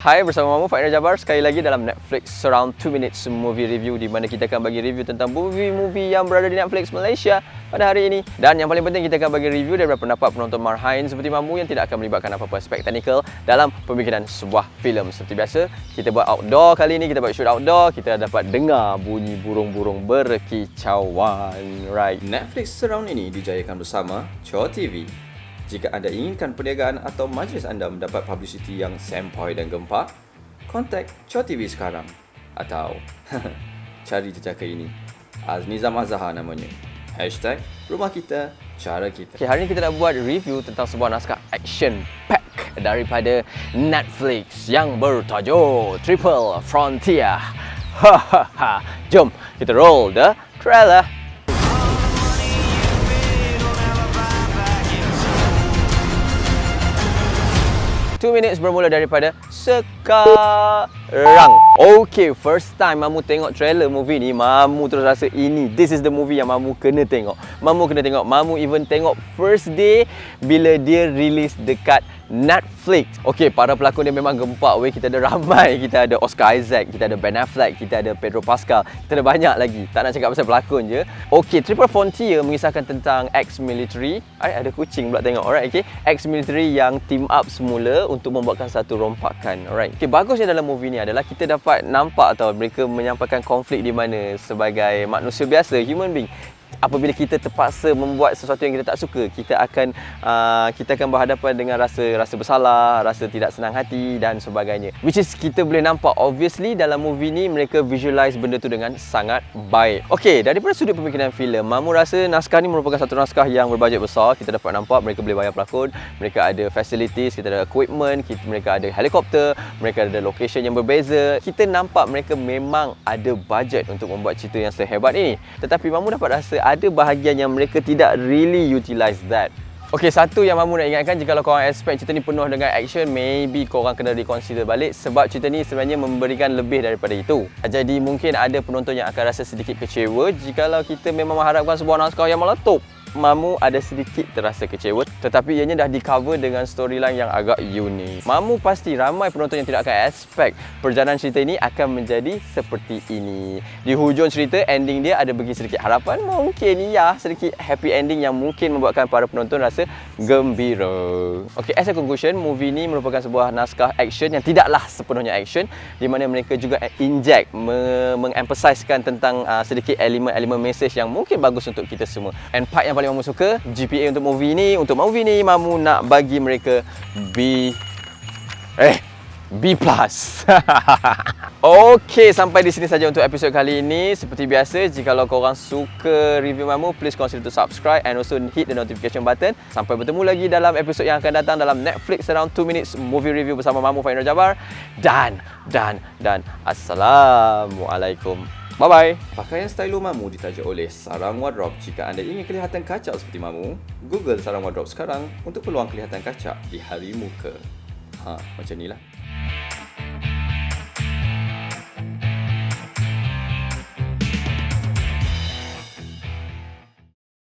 Hai, bersama Mamu, Faindra Jabbar sekali lagi dalam Netflix Seround 2 minutes movie review, di mana kita akan bagi review tentang movie-movie yang berada di Netflix Malaysia pada hari ini. Dan yang paling penting, kita akan bagi review daripada pendapat penonton marhain seperti Mamu yang tidak akan melibatkan apa-apa aspek teknikal dalam pembikinan sebuah filem. Seperti biasa, kita buat outdoor kali ini, kita buat shoot outdoor, kita dapat dengar bunyi burung-burung berkicauan. Right. Netflix Seround ini dijayakan bersama Chor TV. Jika anda inginkan perniagaan atau majlis anda mendapat publicity yang sempoi dan gempak, kontak Chor TV sekarang. Atau, cari jejaka ini. Nizam Azhar namanya. #rumah kita, cara kita. Okay, hari ini kita nak buat review tentang sebuah naskah action pack daripada Netflix yang bertajuk Triple Frontier. Jom kita roll the trailer. 2 minutes bermula daripada sekarang. Okay, first time Mamu tengok trailer movie ni, Mamu terus rasa this is the movie yang Mamu kena tengok. Mamu even tengok first day bila dia release dekat Netflix. Okay, para pelakon dia memang gempak weh. Kita ada ramai. Kita ada Oscar Isaac, kita ada Ben Affleck, kita ada Pedro Pascal, kita ada banyak lagi. Tak nak cakap pasal pelakon je. Okay, Triple Frontier mengisahkan tentang ex-military. Ada kucing pula tengok. Alright, okay. Ex-military yang team up semula untuk membuatkan satu rompakan. Alright. Okay, bagusnya dalam movie ni adalah kita dapat nampak atau mereka menyampaikan konflik di mana sebagai manusia biasa, human being, apabila kita terpaksa membuat sesuatu yang kita tak suka, kita akan berhadapan dengan rasa bersalah, rasa tidak senang hati dan sebagainya. Which is kita boleh nampak obviously dalam movie ni mereka visualize benda tu dengan sangat baik. Okey, daripada sudut pemikiran filem, Mamu rasa naskah ni merupakan satu naskah yang berbajet besar. Kita dapat nampak mereka boleh bayar pelakon, mereka ada facilities, kita ada equipment, mereka ada helikopter, mereka ada location yang berbeza. Kita nampak mereka memang ada bajet untuk membuat cerita yang sehebat ini. Tetapi Mamu dapat rasa ada bahagian yang mereka tidak really utilize that. Okay, satu yang Mamu nak ingatkan, jika korang expect cerita ni penuh dengan action, maybe korang kena reconsider balik, sebab cerita ni sebenarnya memberikan lebih daripada itu. Jadi mungkin ada penonton yang akan rasa sedikit kecewa jikalau kita memang mengharapkan sebuah naskah yang meletup. Mamu ada sedikit terasa kecewa, tetapi ianya dah di cover dengan storyline yang agak unik. Mamu pasti ramai penonton yang tidak akan expect perjalanan cerita ini akan menjadi seperti ini. Di hujung cerita, ending dia ada bagi sedikit harapan, mungkin ya, sedikit happy ending yang mungkin membuatkan para penonton rasa gembira. Okay, as a conclusion, movie ni merupakan sebuah naskah action yang tidaklah sepenuhnya action, di mana mereka juga inject, mengemphasizekan tentang sedikit elemen-elemen message yang mungkin bagus untuk kita semua. And part yang paling Mamu suka, GPA untuk movie ni, Mamu nak bagi mereka B+. Okey, sampai di sini saja untuk episod kali ini. Seperti biasa, jika korang suka review Mamu, please consider to subscribe and also hit the notification button. Sampai bertemu lagi dalam episod yang akan datang dalam Netflix Seround 2 minutes movie review bersama Mamu, Faindra Jabbar. Dan Assalamualaikum. Bye-bye. Pakaian stylo Mamu ditaja oleh Sarang Wardrobe. Jika anda ingin kelihatan kacak seperti Mamu, Google Sarang Wardrobe sekarang untuk peluang kelihatan kacak di hari muka. Macam ni lah.